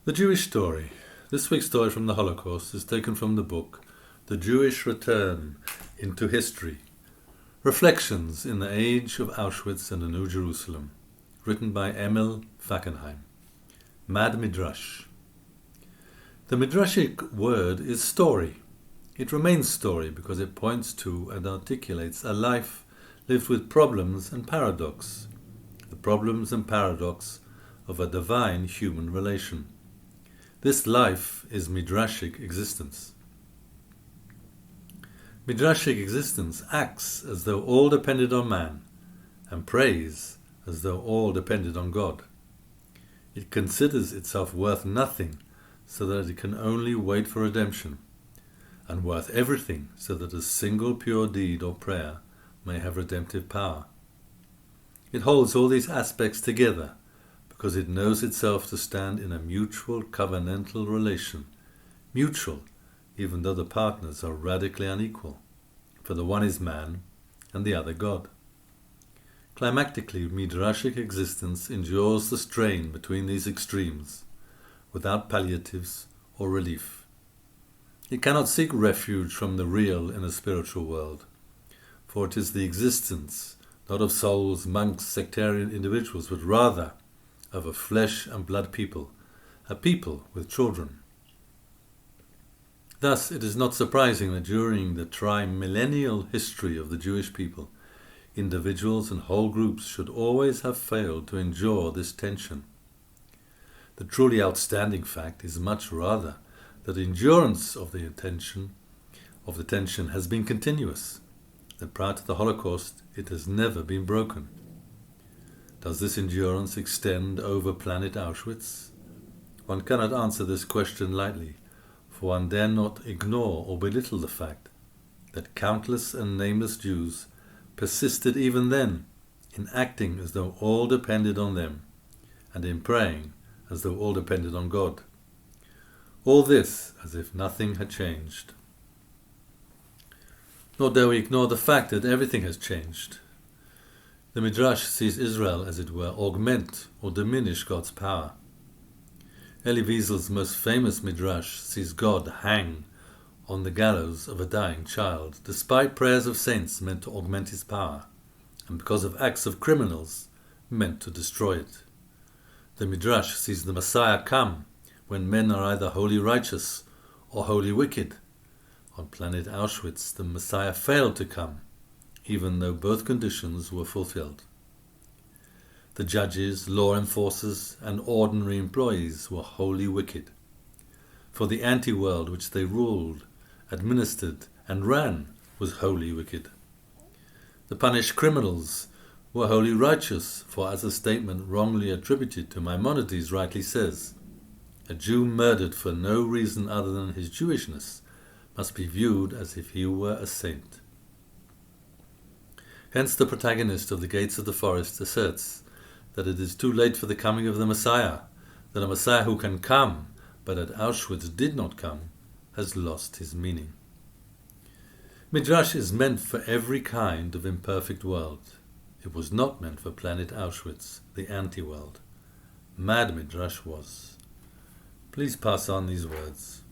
The Jewish story. This week's story from the Holocaust is taken from the book The Jewish Return into History, Reflections in the Age of Auschwitz and the New Jerusalem, written by Emil Fackenheim. Mad Midrash. The Midrashic word is story. It remains story because it points to and articulates a life lived with problems and paradox, the problems and paradox of a divine human relation. This life is Midrashic existence. Midrashic existence acts as though all depended on man, and prays as though all depended on God. It considers itself worth nothing, so that it can only wait for redemption, and worth everything, so that a single pure deed or prayer may have redemptive power. It holds all these aspects together, because it knows itself to stand in a mutual covenantal relation, mutual even though the partners are radically unequal, for the one is man and the other God. Climactically, Midrashic existence endures the strain between these extremes, without palliatives or relief. It cannot seek refuge from the real in a spiritual world, for it is the existence not of souls, monks, sectarian individuals, but rather of a flesh and blood people, a people with children. Thus, it is not surprising that during the tri-millennial history of the Jewish people, individuals and whole groups should always have failed to endure this tension. The truly outstanding fact is much rather that the endurance of the tension has been continuous, that prior to the Holocaust it has never been broken. Does this endurance extend over Planet Auscwitz? One cannot answer this question lightly, for one dare not ignore or belittle the fact that countless and nameless Jews persisted even then in acting as though all depended on them, and in praying as though all depended on God. All this as if nothing had changed. Nor dare we ignore the fact that everything has changed. The Midrash sees Israel, as it were, augment or diminish God's power. Elie Wiesel's most famous Midrash sees God hang on the gallows of a dying child, despite prayers of saints meant to augment his power, and because of acts of criminals meant to destroy it. The Midrash sees the Messiah come when men are either wholly righteous or wholly wicked. On Planet Auschwitz, the Messiah failed to come, even though both conditions were fulfilled. The judges, law enforcers, and ordinary employees were wholly wicked. For the anti-world which they ruled, administered, and ran was wholly wicked. The punished criminals were wholly righteous, for as a statement wrongly attributed to Maimonides rightly says, a Jew murdered for no reason other than his Jewishness must be viewed as if he were a saint. Hence the protagonist of The Gates of the Forest asserts that it is too late for the coming of the Messiah, that a Messiah who can come, but at Auschwitz did not come, has lost his meaning. Midrash is meant for every kind of imperfect world. It was not meant for Planet Auschwitz, the anti-world. Mad Midrash was. Please pass on these words.